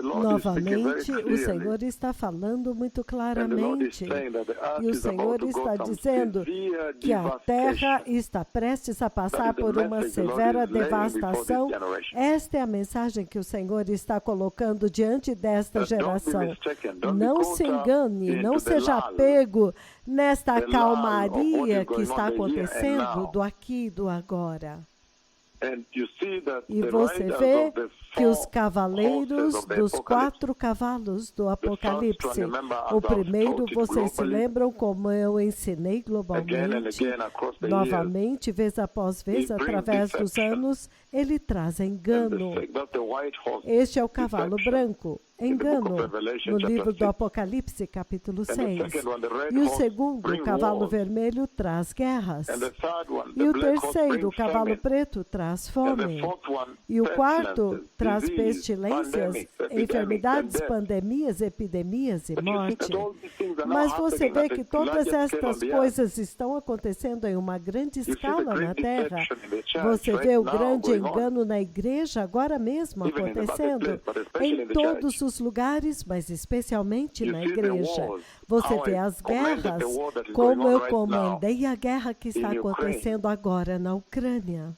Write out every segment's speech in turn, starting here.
Novamente, o Senhor está falando muito claramente. E o Senhor está dizendo que a terra está prestes a passar por uma severa devastação. Esta é a mensagem que o Senhor está colocando diante desta geração. Não se engane, não seja pego nesta calmaria que está acontecendo do aqui e do agora. E você vê que os cavaleiros dos 4 cavalos do Apocalipse, o primeiro, vocês se lembram como eu ensinei globalmente, novamente, vez após vez, através dos anos, ele traz engano. Este é o cavalo branco, engano, no livro do Apocalipse, capítulo 6. E o segundo, o cavalo vermelho, traz guerras. E o terceiro, o cavalo preto, traz fome. E o quarto, traz pestilências, enfermidades, pandemias, epidemias e morte. Mas você vê que todas estas coisas estão acontecendo em uma grande escala na Terra. Você vê o grande engano na igreja agora mesmo acontecendo em todos os lugares, mas especialmente na igreja. Você vê as guerras, como eu comandei a guerra que está acontecendo agora na Ucrânia.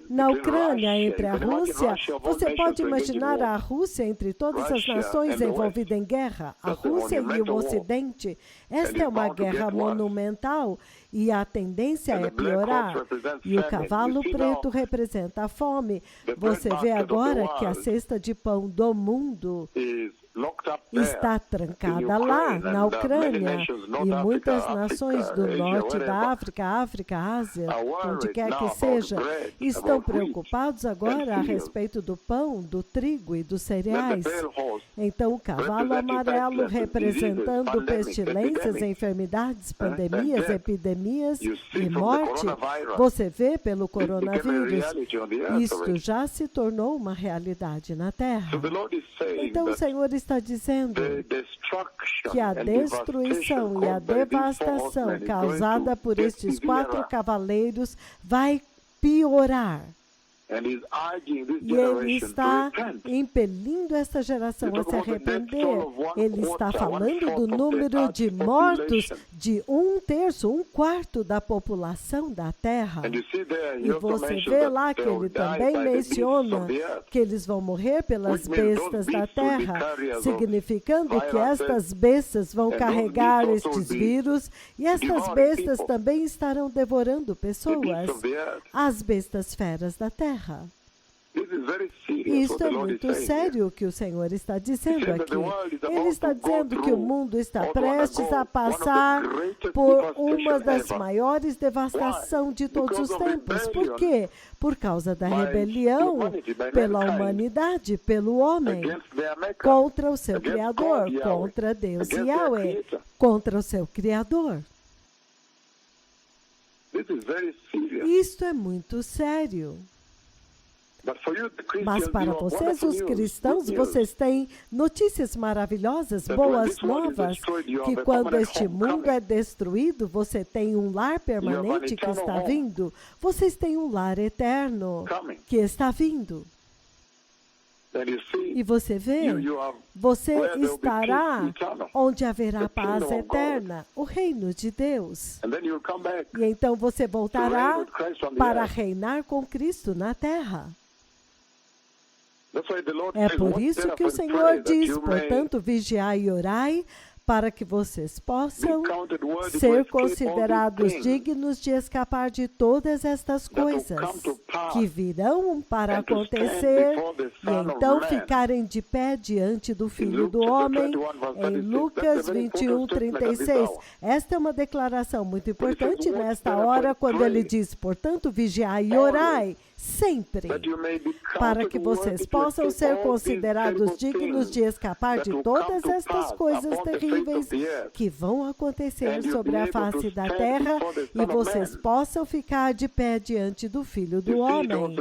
Na Ucrânia, entre a Rússia, você pode imaginar a Rússia entre todas as nações envolvidas em guerra, a Rússia e o Ocidente. Esta é uma guerra monumental e a tendência é piorar. E o cavalo preto representa a fome. Você vê agora que a cesta de pão do mundo está trancada lá, na Ucrânia, e muitas nações do norte da África, Ásia, onde quer que seja, estão preocupados agora a respeito do pão, do trigo e dos cereais. Então, o cavalo amarelo representando pestilências, enfermidades, pandemias, epidemias e morte, você vê pelo coronavírus, isto já se tornou uma realidade na Terra. Então, o Senhor está dizendo que a destruição e a devastação causada por estes 4 cavaleiros vai piorar. E ele está impelindo essa geração a se arrepender. Ele está falando do número de mortos de 1/3, 1/4 da população da Terra. E você vê lá que ele também menciona que eles vão morrer pelas bestas da Terra, significando que estas bestas vão carregar estes vírus e estas bestas também estarão devorando pessoas, as bestas feras da Terra. Isto é muito sério o que o Senhor está dizendo aqui. Ele está dizendo que o mundo está prestes a passar por uma das maiores devastações de todos os tempos. Por quê? Por causa da rebelião pela humanidade, pelo homem, contra o seu Criador, contra Deus Yahweh, contra o seu Criador. Isto é muito sério. Mas para vocês, os cristãos, vocês têm notícias maravilhosas, boas novas, que quando este mundo é destruído, você tem um lar permanente que está vindo. Vocês têm um lar eterno que está vindo. E você vê, você estará onde haverá paz eterna, o reino de Deus. E então você voltará para reinar com Cristo na terra. É por isso que o Senhor diz, portanto, vigiai e orai, para que vocês possam ser considerados dignos de escapar de todas estas coisas que virão para acontecer e então ficarem de pé diante do Filho do Homem, em Lucas 21:36. Esta é uma declaração muito importante nesta hora, quando ele diz, portanto, vigiai e orai, sempre, para que vocês possam ser considerados dignos de escapar de todas estas coisas terríveis que vão acontecer sobre a face da terra e vocês possam ficar de pé diante do Filho do Homem.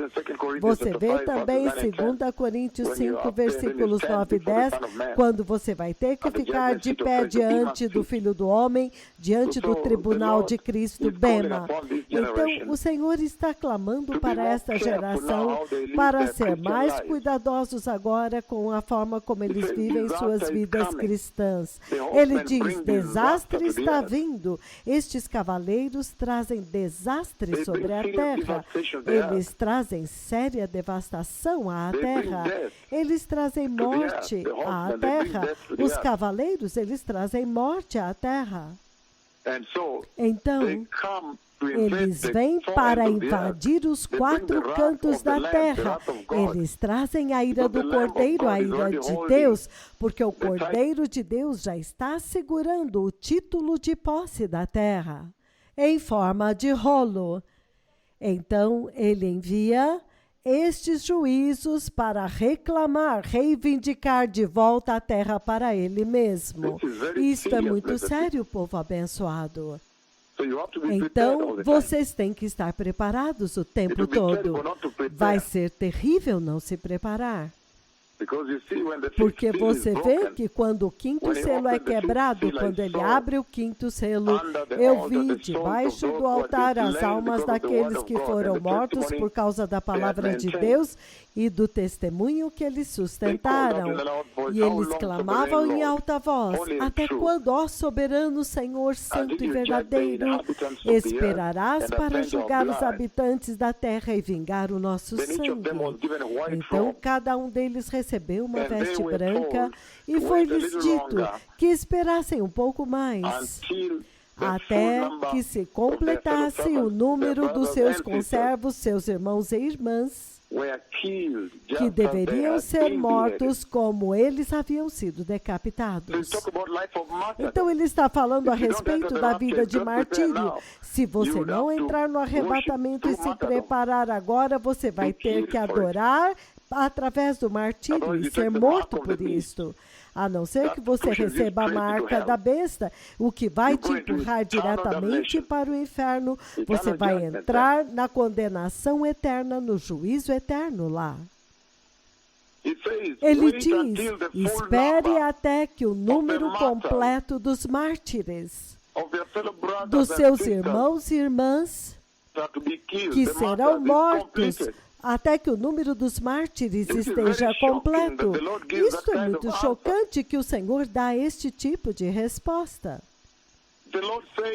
Você vê também em 2 Coríntios 5, versículos 9 e 10, quando você vai ter que ficar de pé diante do Filho do Homem, diante do tribunal de Cristo Bema. Então, o Senhor está clamando para esta desta geração para ser mais cuidadosos agora com a forma como eles vivem suas vidas cristãs. Ele diz, desastre está vindo. Estes cavaleiros trazem desastre sobre a terra. Eles trazem séria devastação à terra. Eles trazem morte à terra. Os cavaleiros, eles trazem morte à terra. Então, eles vêm para invadir os 4 cantos da terra. Eles trazem a ira do Cordeiro, a ira de Deus, porque o Cordeiro de Deus já está segurando o título de posse da terra, em forma de rolo. Então, ele envia estes juízos para reclamar, reivindicar de volta a terra para ele mesmo. Isto é muito sério, povo abençoado. Então, vocês têm que estar preparados o tempo todo. Vai ser terrível não se preparar. Porque você vê que quando o 5º selo é quebrado, quando ele abre o 5º selo, eu vi debaixo do altar as almas daqueles que foram mortos por causa da palavra de Deus e do testemunho que eles sustentaram. E eles clamavam em alta voz, até quando, ó soberano Senhor, santo e verdadeiro, esperarás para julgar os habitantes da terra e vingar o nosso sangue? Então, cada um deles recebeu uma veste branca e foi-lhes dito que esperassem um pouco mais, até que se completasse o número dos seus conservos, seus irmãos e irmãs, que deveriam ser mortos como eles haviam sido decapitados. Então ele está falando a respeito da vida de martírio. Se você não entrar no arrebatamento e se preparar agora, você vai ter que adorar através do martírio e ser morto por isto. A não ser que você receba a marca da besta, o que vai te empurrar diretamente para o inferno. Você vai entrar na condenação eterna, no juízo eterno lá. Ele diz, espere até que o número completo dos mártires, dos seus irmãos e irmãs, que serão mortos, até que o número dos mártires esteja completo. Isto é muito chocante que o Senhor dá este tipo de resposta.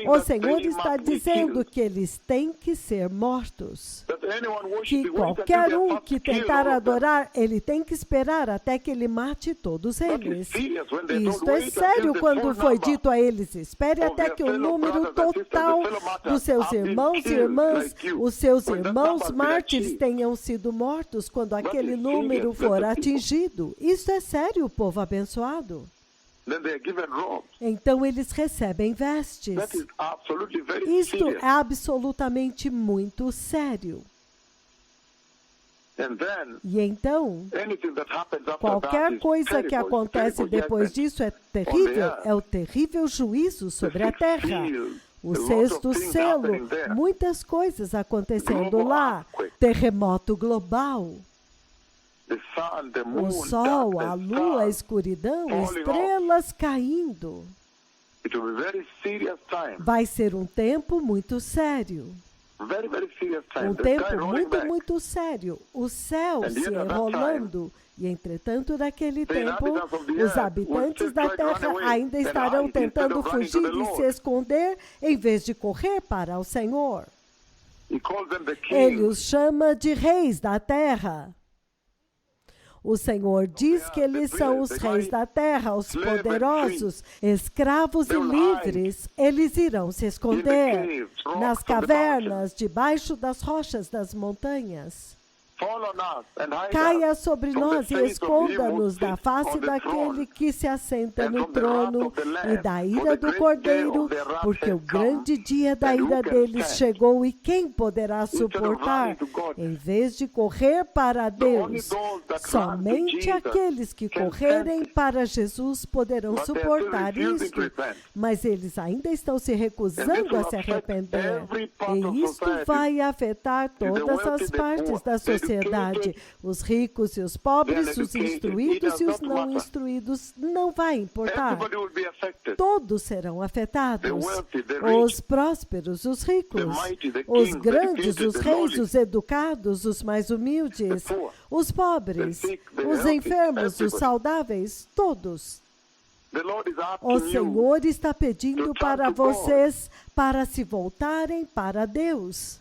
O Senhor está dizendo que eles têm que ser mortos. Que qualquer um que tentar adorar, ele tem que esperar até que ele mate todos eles. Isto é sério quando foi dito a eles, espere até que o número total dos seus irmãos e irmãs, os seus irmãos mártires tenham sido mortos quando aquele número for atingido. Isto é sério, povo abençoado. Então eles recebem vestes. Isto é absolutamente muito sério. E então, qualquer coisa que acontece depois disso é terrível. É o terrível juízo sobre a terra. O 6º selo, muitas coisas acontecendo lá. Terremoto global. O sol, a lua, a escuridão, estrelas caindo. Vai ser um tempo muito sério. Um tempo muito, muito sério. O céu se enrolando. E, entretanto, naquele tempo, os habitantes da terra ainda estarão tentando fugir e se esconder em vez de correr para o Senhor. Ele os chama de reis da terra. O Senhor diz que eles são os reis da terra, os poderosos, escravos e livres. Eles irão se esconder nas cavernas, debaixo das rochas das montanhas. Caia sobre nós e esconda-nos da face daquele que se assenta no trono e da ira do Cordeiro, porque o grande dia da ira deles chegou e quem poderá suportar? Em vez de correr para Deus, somente aqueles que correrem para Jesus poderão suportar isto, mas eles ainda estão se recusando a se arrepender. E isto vai afetar todas as partes da sociedade sociedade. Os ricos e os pobres, os instruídos e os não instruídos, não vai importar. Todos serão afetados. Os prósperos, os ricos, os grandes, os reis, os educados, os mais humildes, os pobres, os enfermos, os saudáveis, todos. O Senhor está pedindo para vocês para se voltarem para Deus,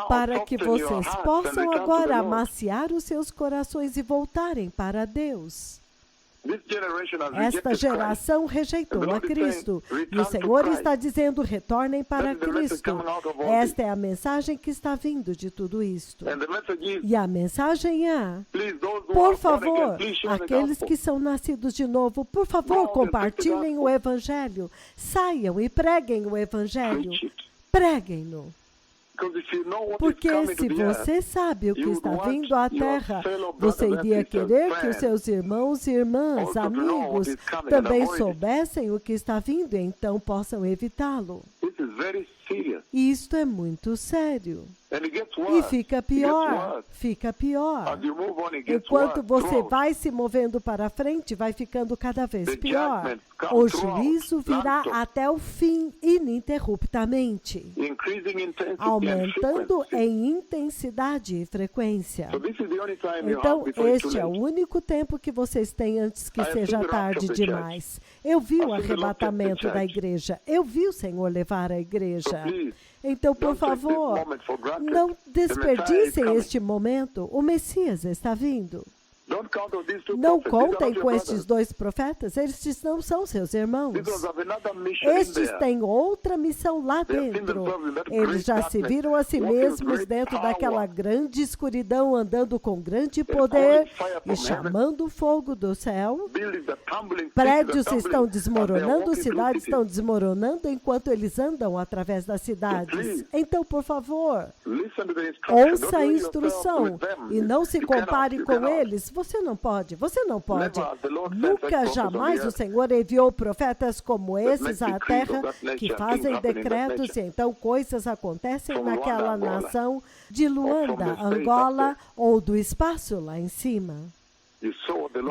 para que vocês possam agora amaciar os seus corações e voltarem para Deus. Esta geração rejeitou a Cristo e o Senhor está dizendo: retornem para Cristo. Esta é a mensagem que está vindo de tudo isto. E a mensagem é: por favor, aqueles que são nascidos de novo, por favor, compartilhem o Evangelho. Saiam e preguem o Evangelho. Preguem-no. Porque se você sabe o que está vindo à Terra, você iria querer que os seus irmãos e irmãs, amigos, também soubessem o que está vindo, e então possam evitá-lo. E isto é muito sério. E fica pior, fica pior. Enquanto você vai se movendo para frente, vai ficando cada vez pior. O juízo virá até o fim, ininterruptamente, aumentando em intensidade e frequência. Então, este é o único tempo que vocês têm antes que seja tarde demais. Eu vi o arrebatamento da igreja. Eu vi o Senhor levar a igreja. Então, por favor, não desperdicem este momento. O Messias está vindo. Não contem com estes dois profetas, estes não são seus irmãos. Estes têm outra missão lá dentro. Eles já se viram a si mesmos dentro daquela grande escuridão, andando com grande poder e chamando o fogo do céu. Prédios estão desmoronando, cidades estão desmoronando enquanto eles andam através das cidades. Então, por favor, ouça a instrução e não se compare com eles. Você não pode, você não pode. Nunca, jamais o Senhor enviou profetas como esses à terra que fazem decretos e então coisas acontecem naquela nação de Luanda, Angola ou do espaço lá em cima.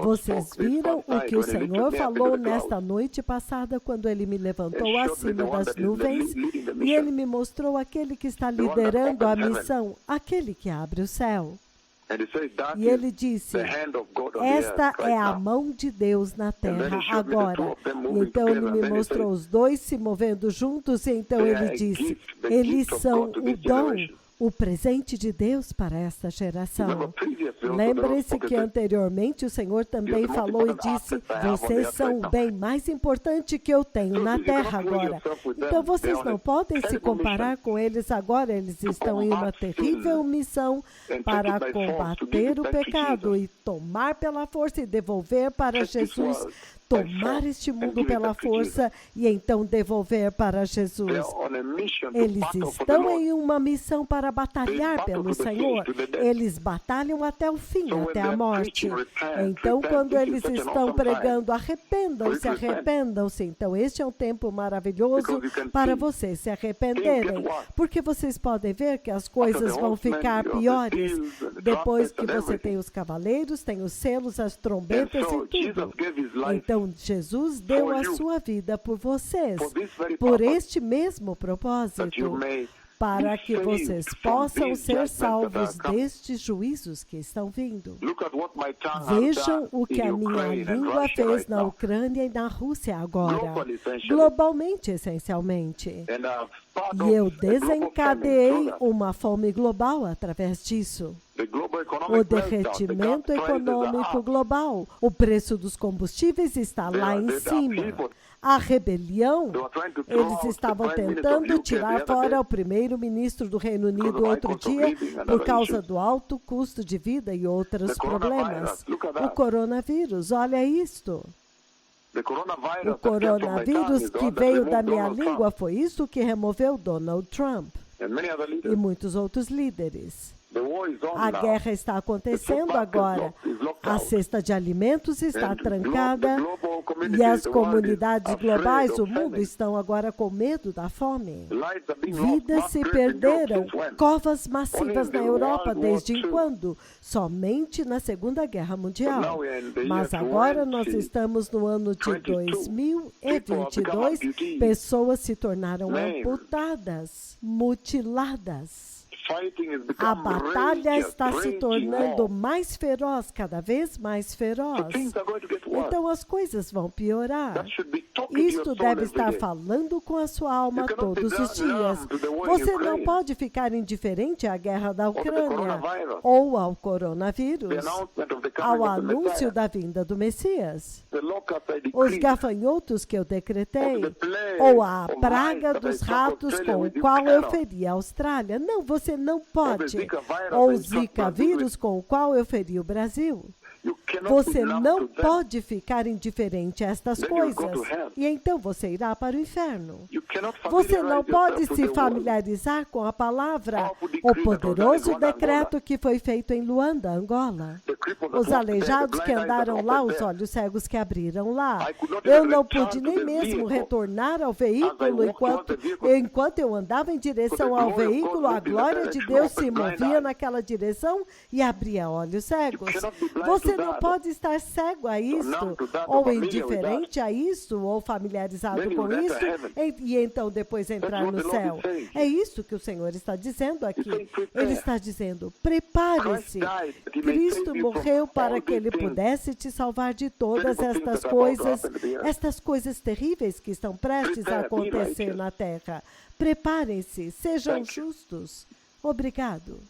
Vocês viram o que o Senhor falou nesta noite passada quando Ele me levantou acima das nuvens e Ele me mostrou aquele que está liderando a missão, aquele que abre o céu. E ele disse: esta é a mão de Deus na terra agora. E então ele me mostrou os dois se movendo juntos e então ele disse: eles são o dom, o presente de Deus para esta geração. Lembre-se que anteriormente o Senhor também falou e disse: vocês são o bem mais importante que eu tenho na terra agora. Então vocês não podem se comparar com eles agora. Eles estão em uma terrível missão para combater o pecado e tomar pela força e devolver para Jesus. Tomar este mundo pela força e então devolver para Jesus. Eles estão em uma missão para batalhar pelo Senhor. Eles batalham até o fim, até a morte. Então, quando eles estão pregando, arrependam-se, arrependam-se. Então, este é um tempo maravilhoso para vocês se arrependerem. Porque vocês podem ver que as coisas vão ficar piores. Depois que você tem os cavaleiros, tem os selos, as trombetas e tudo. Então, Jesus deu a sua vida por vocês, por este mesmo propósito, para que vocês possam ser salvos destes juízos que estão vindo. Vejam o que a minha língua fez na Ucrânia e na Rússia agora, globalmente, essencialmente. E eu desencadeei uma fome global através disso. O derretimento econômico global. O preço dos combustíveis está lá em cima. A rebelião, eles estavam tentando tirar fora o primeiro-ministro do Reino Unido outro dia por causa do alto custo de vida e outros problemas. O coronavírus, olha isto. O coronavírus que veio da minha língua foi isso que removeu Donald Trump e muitos outros líderes. A guerra está acontecendo agora. A cesta de alimentos está trancada. E as comunidades globais do mundo estão agora com medo da fome. Vidas se perderam, covas massivas na Europa, desde quando? Somente na Segunda Guerra Mundial. Mas agora nós estamos no ano de 2022, pessoas se tornaram amputadas, mutiladas. A batalha está se tornando mais feroz, cada vez mais feroz. Então as coisas vão piorar. Isto deve estar falando com a sua alma todos os dias. Você não pode ficar indiferente à guerra da Ucrânia ou ao coronavírus, ao anúncio da vinda do Messias, os gafanhotos que eu decretei, ou a praga dos ratos com o qual eu feri a Austrália. Não, você não pode. Ou o Zika vírus com o qual eu feri o Brasil. Você não pode ficar indiferente a estas coisas. E então você irá para o inferno. Você não pode se familiarizar com a palavra, o poderoso decreto que foi feito em Luanda, Angola. Os aleijados que andaram lá, os olhos cegos que abriram lá. Eu não pude nem mesmo retornar ao veículo enquanto eu andava em direção ao veículo, a glória de Deus se movia naquela direção e abria olhos cegos. Você não pode estar cego a isto, ou indiferente a isto, ou familiarizado com isso, e então depois entrar no céu. É isso que o Senhor está dizendo aqui. Ele está dizendo, prepare-se. Cristo morreu para que Ele pudesse te salvar de todas estas coisas terríveis que estão prestes a acontecer na terra. Preparem-se, sejam justos. Obrigado.